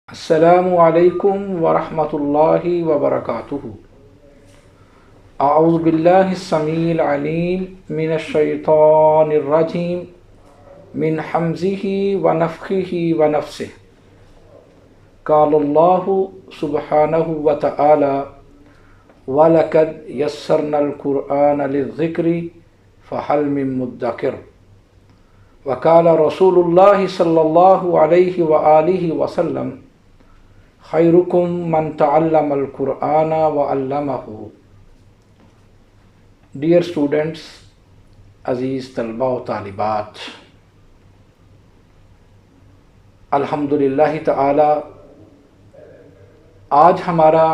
السلام علیکم ورحمۃ اللہ وبرکاتہ۔ اعوذ باللہ السمیع العلیم من الشیطان الرجیم من حمزہ ونفخہ ونفثہ۔ قال اللہ سبحانہ وتعالی وَلَقَدْ يَسَّرْنَا الْقُرْآنَ لِلذِّكْرِ فَهَلْ مِن مُّدَّكِرٍ۔ وقال رسول اللہ صلی اللہ علیہ وآلہ وسلم خیرکم من تعلم القرآن وعلمہ۔ ڈیئر اسٹوڈنٹس، عزیز طلباء و طالبات، الحمدللہ تعالی آج ہمارا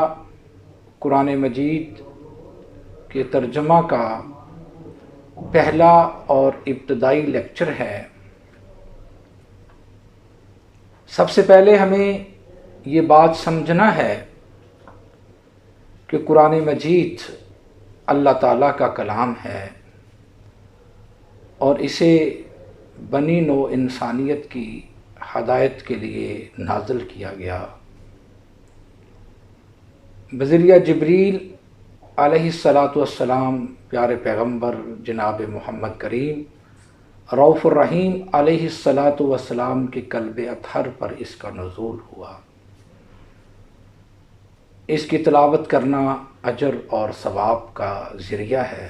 قرآن مجید کے ترجمہ کا پہلا اور ابتدائی لیکچر ہے۔ سب سے پہلے ہمیں یہ بات سمجھنا ہے کہ قرآن مجید اللہ تعالیٰ کا کلام ہے اور اسے بنی نوع انسانیت کی ہدایت کے لیے نازل کیا گیا۔ بذریعہ جبریل علیہ الصلاۃ والسلام پیارے پیغمبر جناب محمد کریم رؤوف الرحیم علیہ الصلاۃ والسلام کے قلب اطہر پر اس کا نزول ہوا۔ اس کی تلاوت کرنا اجر اور ثواب کا ذریعہ ہے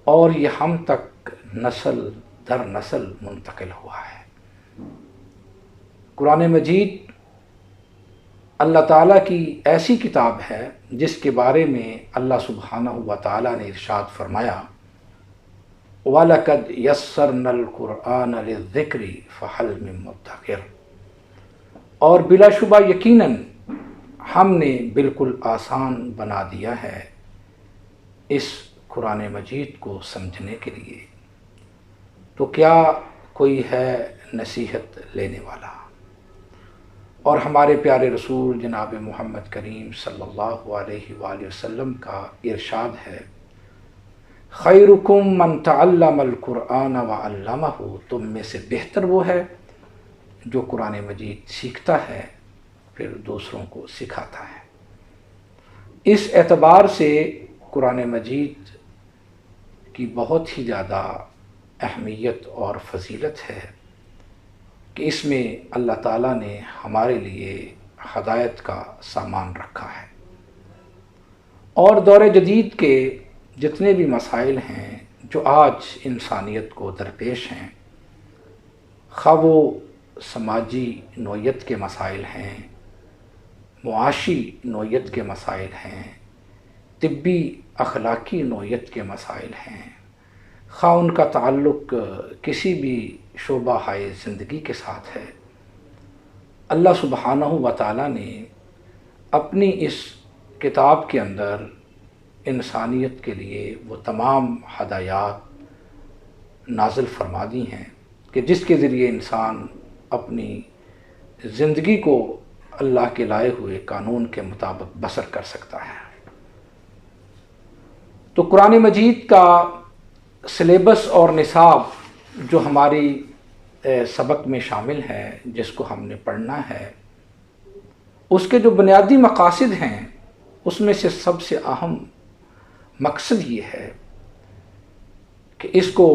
اور یہ ہم تک نسل در نسل منتقل ہوا ہے۔ قرآن مجید اللہ تعالیٰ کی ایسی کتاب ہے جس کے بارے میں اللہ سبحانہ و تعالیٰ نے ارشاد فرمایا وَلَقَدْ يَسَّرْنَا الْقُرْآنَ لِلذِّكْرِ فَهَلْ مِن مُّدَّكِرٍ، اور بلا شبہ یقیناً ہم نے بالکل آسان بنا دیا ہے اس قرآن مجید کو سمجھنے کے لیے، تو کیا کوئی ہے نصیحت لینے والا؟ اور ہمارے پیارے رسول جناب محمد کریم صلی اللہ علیہ وآلہ وسلم کا ارشاد ہے خیرکم من تعلم القرآن وعلمہ، تم میں سے بہتر وہ ہے جو قرآن مجید سیکھتا ہے پھر دوسروں کو سکھاتا ہے۔ اس اعتبار سے قرآن مجید کی بہت ہی زیادہ اہمیت اور فضیلت ہے کہ اس میں اللہ تعالیٰ نے ہمارے لیے ہدایت کا سامان رکھا ہے، اور دور جدید کے جتنے بھی مسائل ہیں جو آج انسانیت کو درپیش ہیں، خواہ وہ سماجی نوعیت کے مسائل ہیں، معاشی نوعیت کے مسائل ہیں، طبی اخلاقی نوعیت کے مسائل ہیں، خواہ ان کا تعلق کسی بھی شعبہ ہائے زندگی کے ساتھ ہے، اللہ سبحانہ و تعالیٰ نے اپنی اس کتاب کے اندر انسانیت کے لیے وہ تمام ہدایات نازل فرما دی ہیں کہ جس کے ذریعے انسان اپنی زندگی کو اللہ کے لائے ہوئے قانون کے مطابق بسر کر سکتا ہے۔ تو قرآن مجید کا سلیبس اور نصاب جو ہماری سبق میں شامل ہے، جس کو ہم نے پڑھنا ہے، اس کے جو بنیادی مقاصد ہیں اس میں سے سب سے اہم مقصد یہ ہے کہ اس کو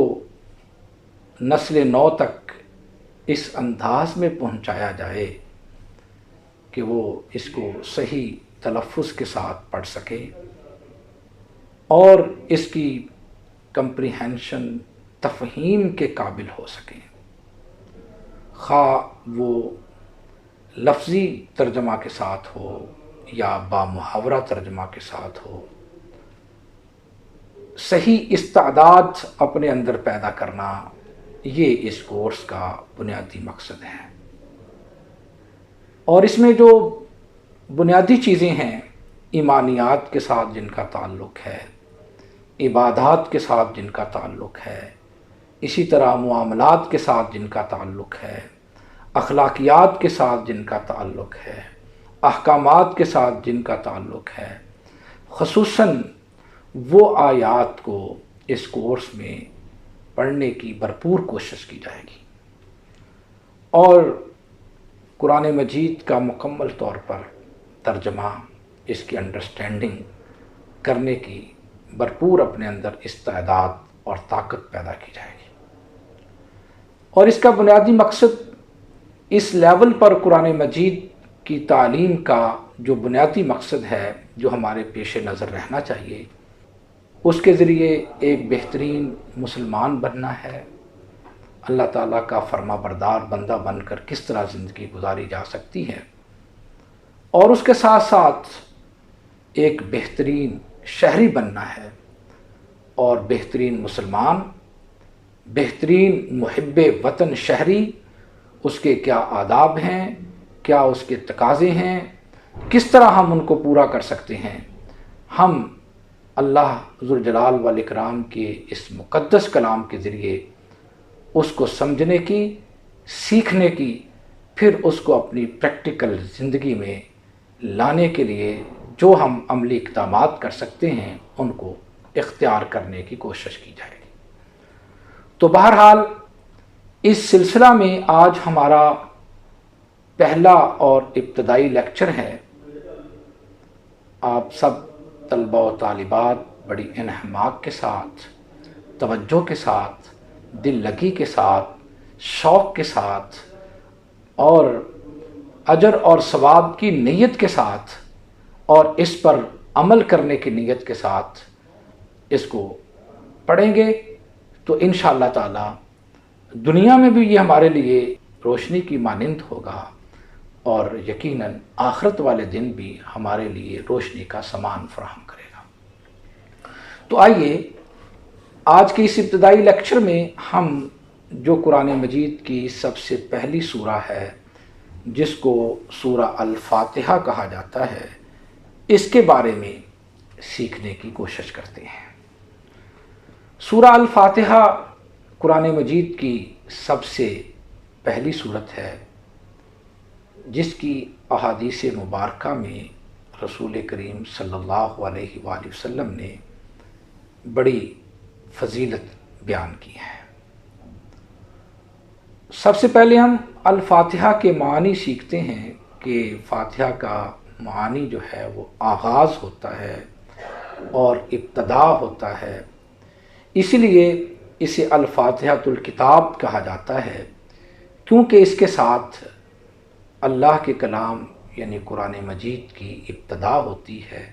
نسل نو تک اس انداز میں پہنچایا جائے کہ وہ اس کو صحیح تلفظ کے ساتھ پڑھ سکے اور اس کی کمپریہنشن تفہیم کے قابل ہو سکے، خواہ وہ لفظی ترجمہ کے ساتھ ہو یا بامحاورہ ترجمہ کے ساتھ ہو۔ صحیح استعداد اپنے اندر پیدا کرنا، یہ اس کورس کا بنیادی مقصد ہے۔ اور اس میں جو بنیادی چیزیں ہیں، ایمانیات کے ساتھ جن کا تعلق ہے، عبادات کے ساتھ جن کا تعلق ہے، اسی طرح معاملات کے ساتھ جن کا تعلق ہے، اخلاقیات کے ساتھ جن کا تعلق ہے، احکامات کے ساتھ جن کا تعلق ہے، خصوصاً وہ آیات کو اس کورس میں پڑھنے کی بھرپور کوشش کی جائے گی۔ اور قرآن مجید کا مکمل طور پر ترجمہ، اس کی انڈرسٹینڈنگ کرنے کی بھرپور اپنے اندر استعداد اور طاقت پیدا کی جائے گی۔ اور اس کا بنیادی مقصد، اس لیول پر قرآن مجید کی تعلیم کا جو بنیادی مقصد ہے، جو ہمارے پیش نظر رہنا چاہیے، اس کے ذریعے ایک بہترین مسلمان بننا ہے۔ اللہ تعالیٰ کا فرما بردار بندہ بن کر کس طرح زندگی گزاری جا سکتی ہے، اور اس کے ساتھ ساتھ ایک بہترین شہری بننا ہے، اور بہترین مسلمان، بہترین محب وطن شہری، اس کے کیا آداب ہیں، کیا اس کے تقاضے ہیں، کس طرح ہم ان کو پورا کر سکتے ہیں۔ ہم اللہ ذوالجلال والاکرام کے اس مقدس کلام کے ذریعے اس کو سمجھنے کی، سیکھنے کی، پھر اس کو اپنی پریکٹیکل زندگی میں لانے کے لیے جو ہم عملی اقدامات کر سکتے ہیں ان کو اختیار کرنے کی کوشش کی جائے گی۔ تو بہرحال اس سلسلہ میں آج ہمارا پہلا اور ابتدائی لیکچر ہے۔ آپ سب طلبہ و طالبات بڑی انہماک کے ساتھ، توجہ کے ساتھ، دل لگی کے ساتھ، شوق کے ساتھ اور اجر اور ثواب کی نیت کے ساتھ اور اس پر عمل کرنے کی نیت کے ساتھ اس کو پڑھیں گے تو انشاءاللہ تعالی دنیا میں بھی یہ ہمارے لیے روشنی کی مانند ہوگا، اور یقیناً آخرت والے دن بھی ہمارے لیے روشنی کا سامان فراہم کرے گا۔ تو آئیے آج کے اس ابتدائی لیکچر میں ہم جو قرآن مجید کی سب سے پہلی سورہ ہے، جس کو سورہ الفاتحہ کہا جاتا ہے، اس کے بارے میں سیکھنے کی کوشش کرتے ہیں۔ سورہ الفاتحہ قرآن مجید کی سب سے پہلی سورت ہے، جس کی احادیث مبارکہ میں رسول کریم صلی اللہ علیہ وآلہ وسلم نے بڑی فضیلت بیان کی ہے۔ سب سے پہلے ہم الفاتحہ کے معنی سیکھتے ہیں کہ فاتحہ کا معنی جو ہے وہ آغاز ہوتا ہے اور ابتدا ہوتا ہے، اسی لیے اسے الفاتحۃ الکتاب کہا جاتا ہے، کیونکہ اس کے ساتھ اللہ کے کلام یعنی قرآن مجید کی ابتدا ہوتی ہے،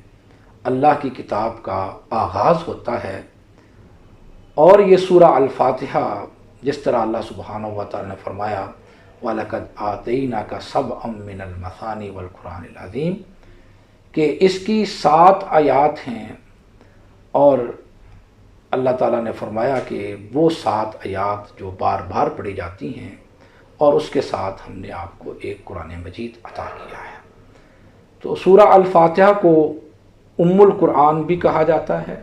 اللہ کی کتاب کا آغاز ہوتا ہے۔ اور یہ سورہ الفاتحہ، جس طرح اللہ سبحانہ و تعالی نے فرمایا وَلَقَدْ آتَيْنَاكَ سَبْعًا مِّنَ الْمَثَانِي وَالْقُرْآنِ الْعَظِيمِ، کہ اس کی 7 آیات ہیں، اور اللہ تعالیٰ نے فرمایا کہ وہ 7 آیات جو بار بار پڑھی جاتی ہیں، اور اس کے ساتھ ہم نے آپ کو ایک قرآن مجید عطا کیا ہے۔ تو سورہ الفاتحہ کو ام القرآن بھی کہا جاتا ہے،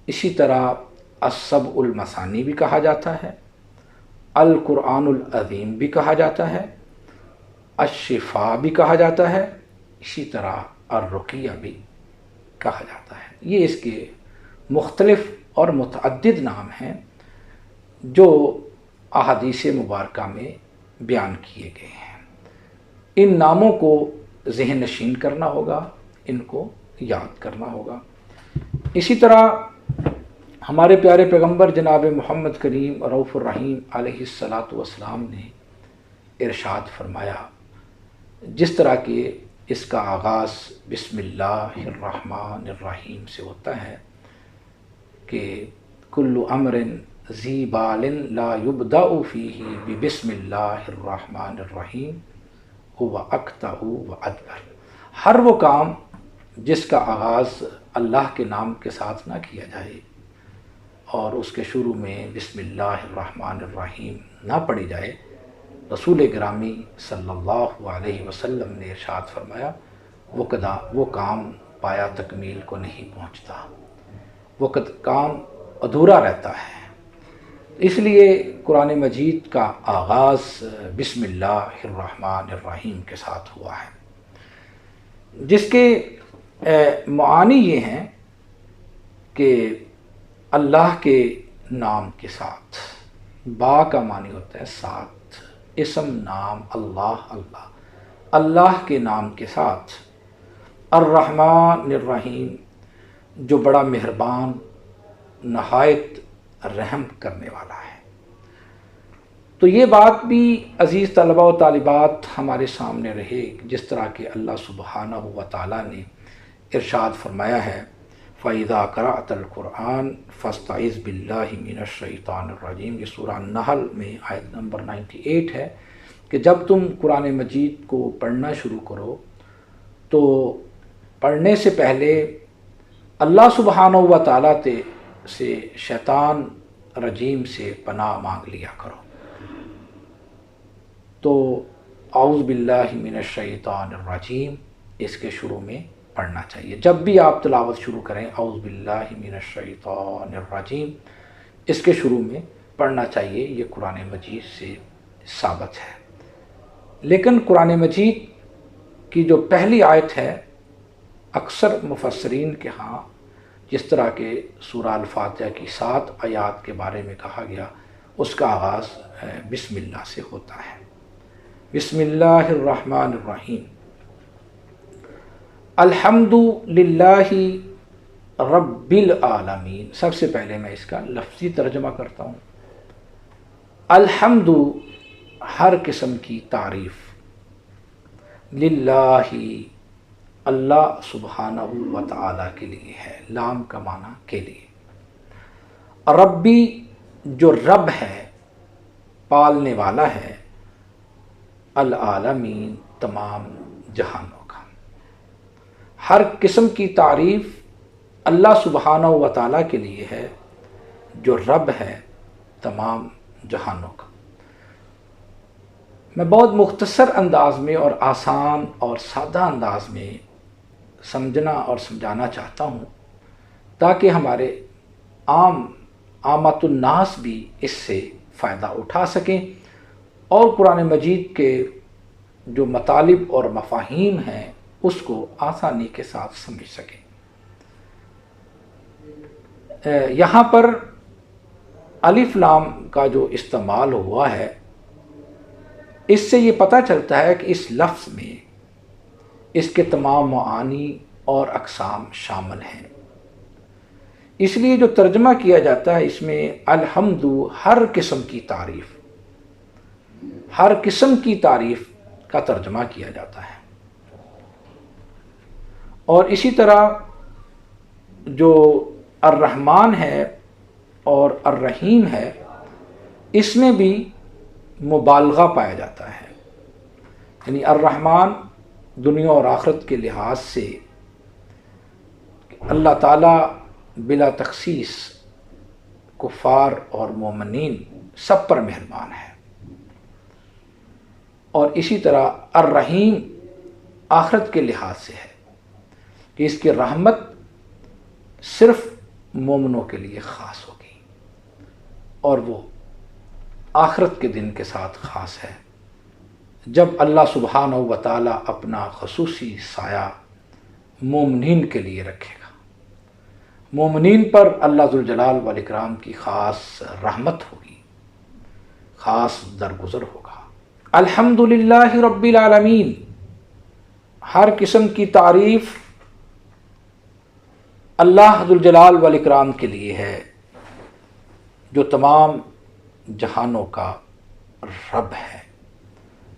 اسی طرح السبع المثانی بھی کہا جاتا ہے، القرآن العظیم بھی کہا جاتا ہے، الشفاء بھی کہا جاتا ہے، اسی طرح الرقیہ بھی کہا جاتا ہے۔ یہ اس کے مختلف اور متعدد نام ہیں جو احادیث مبارکہ میں بیان کیے گئے ہیں۔ ان ناموں کو ذہن نشین کرنا ہوگا، ان کو یاد کرنا ہوگا۔ اسی طرح ہمارے پیارے پیغمبر جناب محمد کریم رؤوف الرحیم علیہ الصلاۃ والسلام نے ارشاد فرمایا، جس طرح کہ اس کا آغاز بسم اللہ الرحمن الرحیم سے ہوتا ہے کہ کل امر ذی بال لا یبدأ فیہ ببسم اللہ الرحمن الرحیم هو اقطع وادبر، ہر وہ کام جس کا آغاز اللہ کے نام کے ساتھ نہ کیا جائے اور اس کے شروع میں بسم اللہ الرحمن الرحیم نہ پڑھی جائے، رسول گرامی صلی اللہ علیہ وسلم نے ارشاد فرمایا وہ کام پایا تکمیل کو نہیں پہنچتا، وہ کام ادھورا رہتا ہے۔ اس لیے قرآن مجید کا آغاز بسم اللہ الرحمن الرحیم کے ساتھ ہوا ہے، جس کے معانی یہ ہیں کہ اللہ کے نام کے ساتھ، با کا معنی ہوتا ہے ساتھ، اسم نام اللہ اللہ کے نام کے ساتھ، الرحمن الرحیم جو بڑا مہربان نہایت رحم کرنے والا ہے۔ تو یہ بات بھی عزیز طلبہ و طالبات ہمارے سامنے رہے، جس طرح کہ اللہ سبحانہ و تعالیٰ نے ارشاد فرمایا ہے فَإِذَا قَرَأْتَ الْقُرْآنَ فَاسْتَعِذْ بِاللَّهِ مِنَ الشَّيْطَانِ الرَّجِيمِ۔ یہ سورہ نحل میں آیت نمبر 98 ہے کہ جب تم قرآن مجید کو پڑھنا شروع کرو تو پڑھنے سے پہلے اللہ سبحانہ و تعالیٰ سے شیطان رجیم سے پناہ مانگ لیا کرو۔ تو اعوذ باللہ من الشیطان الرجیم اس کے شروع میں پڑھنا چاہیے۔ جب بھی آپ تلاوت شروع کریں اعوذ باللہ من الشیطان الرجیم اس کے شروع میں پڑھنا چاہیے، یہ قرآن مجید سے ثابت ہے۔ لیکن قرآن مجید کی جو پہلی آیت ہے، اکثر مفسرین کے ہاں جس طرح کہ سورہ الفاتحہ کی 7 آیات کے بارے میں کہا گیا، اس کا آغاز بسم اللہ سے ہوتا ہے۔ بسم اللہ الرحمن الرحیم، الحمد للہ رب العالمین۔ سب سے پہلے میں اس کا لفظی ترجمہ کرتا ہوں۔ الحمد ہر قسم کی تعریف، للہ اللہ سبحانہ و تعالیٰ کے لیے ہے، لام کا معنی کے لیے، ربی جو رب ہے، پالنے والا ہے، العالمین تمام جہانوں کا۔ ہر قسم کی تعریف اللہ سبحانہ و تعالیٰ کے لیے ہے جو رب ہے تمام جہانوں کا۔ میں بہت مختصر انداز میں اور آسان اور سادہ انداز میں سمجھنا اور سمجھانا چاہتا ہوں تاکہ ہمارے عامت الناس بھی اس سے فائدہ اٹھا سکیں اور قرآن مجید کے جو مطالب اور مفاہیم ہیں اس کو آسانی کے ساتھ سمجھ سکیں۔ یہاں پر الف لام کا جو استعمال ہوا ہے، اس سے یہ پتہ چلتا ہے کہ اس لفظ میں اس کے تمام معانی اور اقسام شامل ہیں۔ اس لیے جو ترجمہ کیا جاتا ہے اس میں الحمد ہر قسم کی تعریف، ہر قسم کی تعریف کا ترجمہ کیا جاتا ہے۔ اور اسی طرح جو الرحمن ہے اور الرحیم ہے، اس میں بھی مبالغہ پایا جاتا ہے، یعنی الرحمن دنیا اور آخرت کے لحاظ سے اللہ تعالیٰ بلا تخصیص کفار اور مومنین سب پر مہربان ہے، اور اسی طرح الرحیم آخرت کے لحاظ سے ہے کہ اس کی رحمت صرف مومنوں کے لیے خاص ہوگی اور وہ آخرت کے دن کے ساتھ خاص ہے، جب اللہ سبحانہ و تعالیٰ اپنا خصوصی سایہ مومنین کے لیے رکھے گا۔ مومنین پر اللہ ذوالجلال والاکرام کی خاص رحمت ہوگی، خاص درگزر ہوگا۔ الحمدللہ رب العالمین، ہر قسم کی تعریف اللہ ذوالجلال والاکرام کے لیے ہے جو تمام جہانوں کا رب ہے،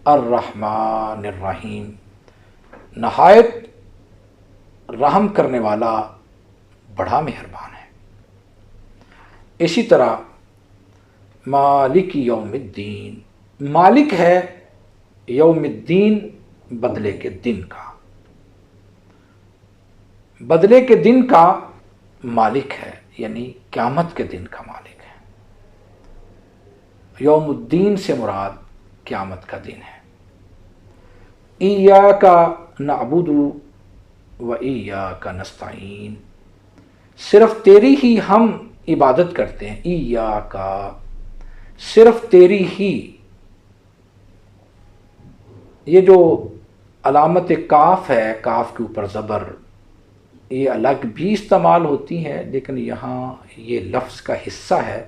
الرحمن الرحیم نہایت رحم کرنے والا، بڑا مہربان ہے۔ اسی طرح مالک یوم الدین، مالک ہے یوم الدین بدلے کے دن کا، بدلے کے دن کا مالک ہے، یعنی قیامت کے دن کا مالک ہے۔ یوم الدین سے مراد قیامت کا دن ہے۔ ایاک نعبد و ایاک نستعین، صرف تیری ہی ہم عبادت کرتے ہیں۔ ایاک، صرف تیری ہی، یہ جو علامت کاف ہے، کاف کے اوپر زبر، یہ الگ بھی استعمال ہوتی ہے لیکن یہاں یہ لفظ کا حصہ ہے،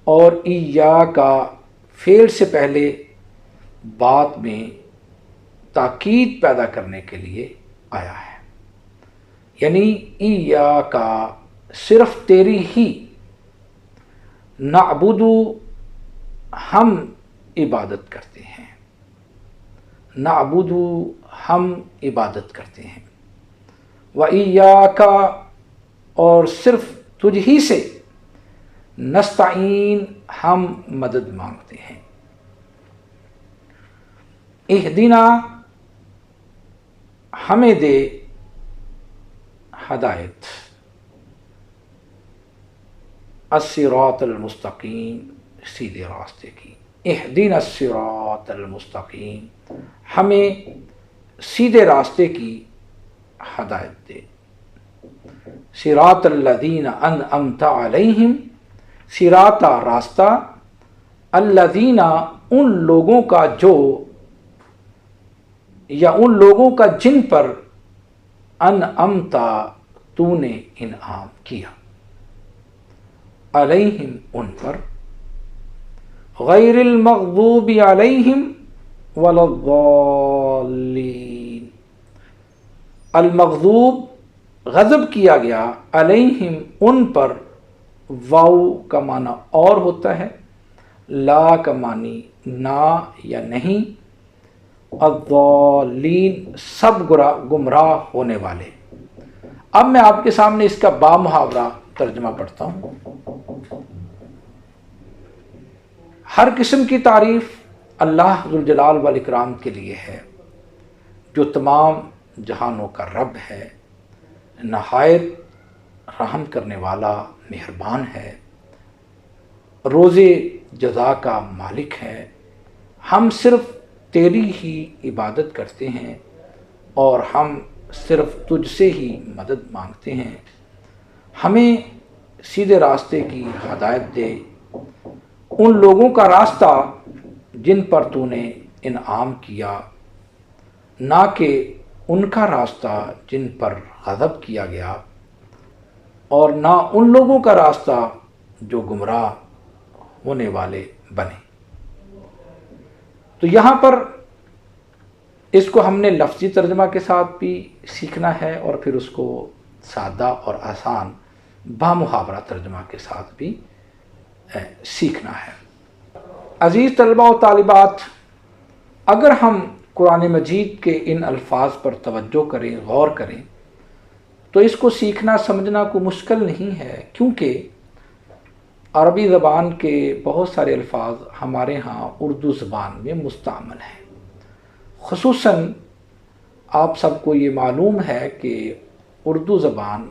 اور ایاک فعل سے پہلے بات میں تاکید پیدا کرنے کے لیے آیا ہے، یعنی ایاکا صرف تیری ہی، نعبدو ہم عبادت کرتے ہیں، نعبدو ہم عبادت کرتے ہیں، وَإِيَّاكَ اور صرف تجھ ہی سے، نستعین ہم مدد مانگتے ہیں۔ اہدنا ہمیں دے ہدایت، الصراط المستقیم سیدھے راستے کی، اہدنا الصراط المستقیم ہمیں سیدھے راستے کی ہدایت دے، صراط الذین انعمت علیہم، صراط راستہ، الذین ان لوگوں کا جو، یا ان لوگوں کا جن پر، انعمت تو نے انعام کیا، علیہم ان پر، غیر المغضوب علیہم ولا الضالین، المغضوب غضب کیا گیا، علیہم ان پر، واو کا معنی اور ہوتا ہے، لا کا معنی نہ یا نہیں، الضالین سب گمراہ ہونے والے۔ اب میں آپ کے سامنے اس کا بامحاورہ ترجمہ پڑھتا ہوں۔ ہر قسم کی تعریف اللہ ذوالجلال والاکرام کے لیے ہے، جو تمام جہانوں کا رب ہے، نہایت رحم کرنے والا، مہربان ہے، روز جزا کا مالک ہے۔ ہم صرف تیری ہی عبادت کرتے ہیں اور ہم صرف تجھ سے ہی مدد مانگتے ہیں۔ ہمیں سیدھے راستے کی ہدایت دے، ان لوگوں کا راستہ جن پر تو نے انعام کیا، نہ کہ ان کا راستہ جن پر غضب کیا گیا، اور نہ ان لوگوں کا راستہ جو گمراہ ہونے والے بنے۔ تو یہاں پر اس کو ہم نے لفظی ترجمہ کے ساتھ بھی سیکھنا ہے، اور پھر اس کو سادہ اور آسان بامحاورہ ترجمہ کے ساتھ بھی سیکھنا ہے۔ عزیز طلبہ و طالبات، اگر ہم قرآن مجید کے ان الفاظ پر توجہ کریں، غور کریں، تو اس کو سیکھنا سمجھنا کوئی مشکل نہیں ہے، کیونکہ عربی زبان کے بہت سارے الفاظ ہمارے ہاں اردو زبان میں مستعمل ہیں۔ خصوصاً آپ سب کو یہ معلوم ہے کہ اردو زبان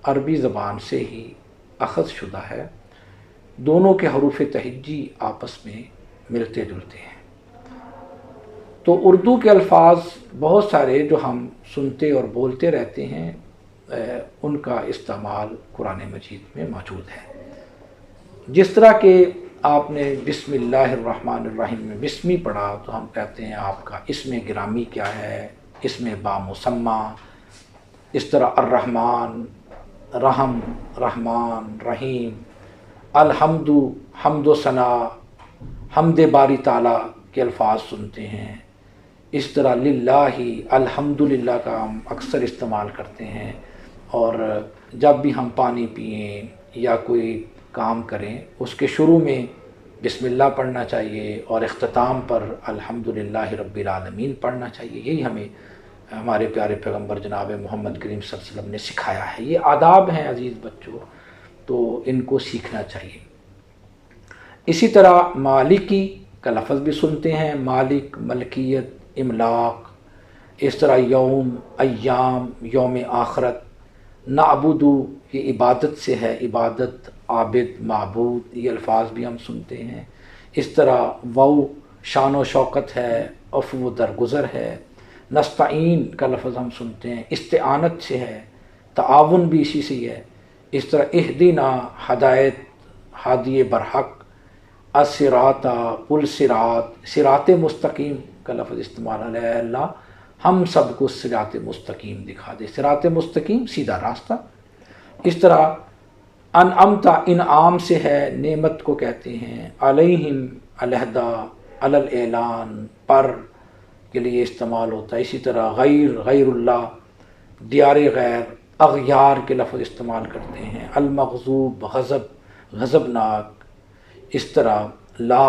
عربی زبان سے ہی اخذ شدہ ہے، دونوں کے حروف تہجی آپس میں ملتے جلتے ہیں۔ تو اردو کے الفاظ بہت سارے جو ہم سنتے اور بولتے رہتے ہیں، ان کا استعمال قرآن مجید میں موجود ہے۔ جس طرح کہ آپ نے بسم اللہ الرحمن الرحیم میں بسمی پڑھا، تو ہم کہتے ہیں آپ کا اسم گرامی کیا ہے، اسم بامسمہ۔ اس طرح الرحمن، رحم، رحمان، رحیم، الحمد، حمد و ثنا، حمد باری تعالیٰ کے الفاظ سنتے ہیں۔ اس طرح للہ، الحمدللہ کا ہم اکثر استعمال کرتے ہیں، اور جب بھی ہم پانی پئیں یا کوئی کام کریں، اس کے شروع میں بسم اللہ پڑھنا چاہیے، اور اختتام پر الحمدللہ رب العالمین پڑھنا چاہیے۔ یہی ہمیں ہمارے پیارے پیغمبر جناب محمد کریم صلی اللہ علیہ وسلم نے سکھایا ہے۔ یہ آداب ہیں عزیز بچوں، تو ان کو سیکھنا چاہیے۔ اسی طرح مالکی کا لفظ بھی سنتے ہیں، مالک، ملکیت، املاک۔ اس طرح یوم، ایام، یوم آخرت۔ نعبدو یہ عبادت سے ہے، عبادت، عابد، معبود، یہ الفاظ بھی ہم سنتے ہیں۔ اس طرح وو شان و شوکت ہے، عفو و درگزر ہے۔ نستعین کا لفظ ہم سنتے ہیں، استعانت سے ہے، تعاون بھی اسی سے ہی ہے۔ اس طرح اہدنا ہدایت، ہادی برحق، الصراط قل صراط، صراط مستقیم کا لفظ استعمال ہے، اللہ ہم سب کو صراط مستقیم دکھا دے، صراط مستقیم سیدھا راستہ۔ اس طرح انعمت انعام سے ہے، نعمت کو کہتے ہیں، علیہم علیحدہ، علی الاعلان، پر کے لیے استعمال ہوتا ہے، اسی طرح غیر، غیر اللہ، دیار غیر، اغیار کے لفظ استعمال کرتے ہیں، المغضوب غضب، غضبناک، اس طرح لا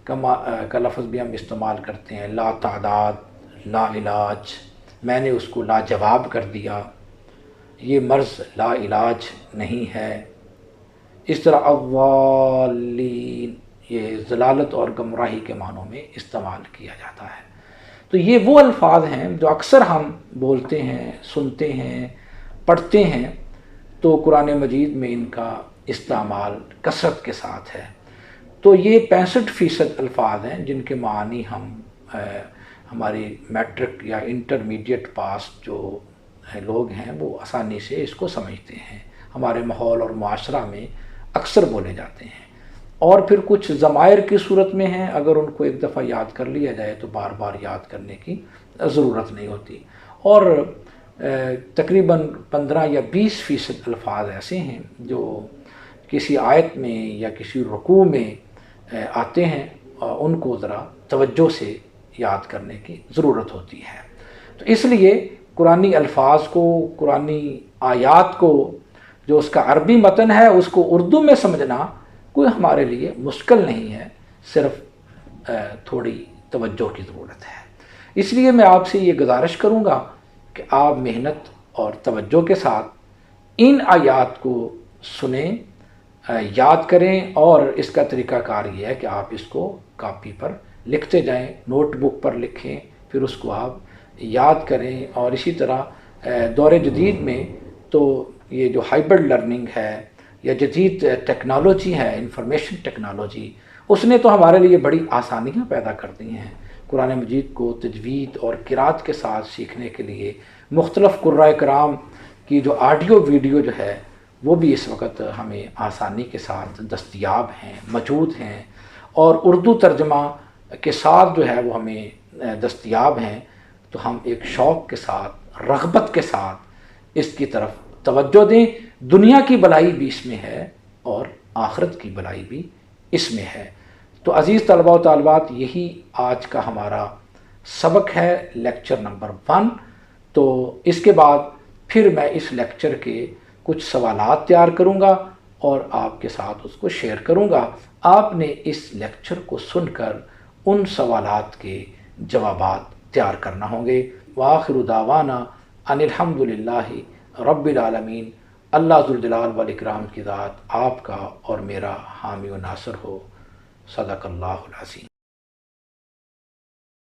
کا لفظ بھی ہم استعمال کرتے ہیں، لا تعداد، لا علاج، میں نے اس کو لاجواب کر دیا، یہ مرض لا علاج نہیں ہے۔ اس طرح اولین، یہ ضلالت اور گمراہی کے معنوں میں استعمال کیا جاتا ہے۔ تو یہ وہ الفاظ ہیں جو اکثر ہم بولتے ہیں، سنتے ہیں، پڑھتے ہیں، تو قرآن مجید میں ان کا استعمال کثرت کے ساتھ ہے۔ تو یہ 65% الفاظ ہیں جن کے معنی ہم ہماری میٹرک یا انٹرمیڈیٹ پاس جو لوگ ہیں وہ آسانی سے اس کو سمجھتے ہیں، ہمارے ماحول اور معاشرہ میں اکثر بولے جاتے ہیں۔ اور پھر کچھ ضمائر کی صورت میں ہیں، اگر ان کو ایک دفعہ یاد کر لیا جائے تو بار بار یاد کرنے کی ضرورت نہیں ہوتی۔ اور تقریباً 15 یا 20% الفاظ ایسے ہیں جو کسی آیت میں یا کسی رکوع میں آتے ہیں، ان کو ذرا توجہ سے یاد کرنے کی ضرورت ہوتی ہے۔ تو اس لیے قرآنی الفاظ کو، قرآنی آیات کو، جو اس کا عربی متن ہے اس کو اردو میں سمجھنا کوئی ہمارے لیے مشکل نہیں ہے، صرف تھوڑی توجہ کی ضرورت ہے۔ اس لیے میں آپ سے یہ گزارش کروں گا کہ آپ محنت اور توجہ کے ساتھ ان آیات کو سنیں، یاد کریں، اور اس کا طریقہ کار یہ ہے کہ آپ اس کو کاپی پر لکھتے جائیں، نوٹ بک پر لکھیں، پھر اس کو آپ یاد کریں۔ اور اسی طرح دور جدید میں تو یہ جو ہائبرڈ لرننگ ہے یا جدید ٹیکنالوجی ہے، انفارمیشن ٹیکنالوجی، اس نے تو ہمارے لیے بڑی آسانیاں پیدا کر دی ہیں۔ قرآن مجید کو تجوید اور قرات کے ساتھ سیکھنے کے لیے مختلف قراء کرام کی جو آڈیو ویڈیو جو ہے وہ بھی اس وقت ہمیں آسانی کے ساتھ دستیاب ہیں، موجود ہیں، اور اردو ترجمہ کے ساتھ جو ہے وہ ہمیں دستیاب ہیں۔ تو ہم ایک شوق کے ساتھ، رغبت کے ساتھ اس کی طرف توجہ دیں۔ دنیا کی بلائی بھی اس میں ہے اور آخرت کی بلائی بھی اس میں ہے۔ تو عزیز طلباء و طالبات، یہی آج کا ہمارا سبق ہے، لیکچر نمبر 1۔ تو اس کے بعد پھر میں اس لیکچر کے کچھ سوالات تیار کروں گا اور آپ کے ساتھ اس کو شیئر کروں گا۔ آپ نے اس لیکچر کو سن کر ان سوالات کے جوابات تیار کرنا ہوں گے۔ وآخر دعوانا ان الحمد للہ رب العالمین۔ اللہ ذوالجلال والاکرام کی ذات آپ کا اور میرا حامی و ناصر ہو۔ صدق اللہ العظیم۔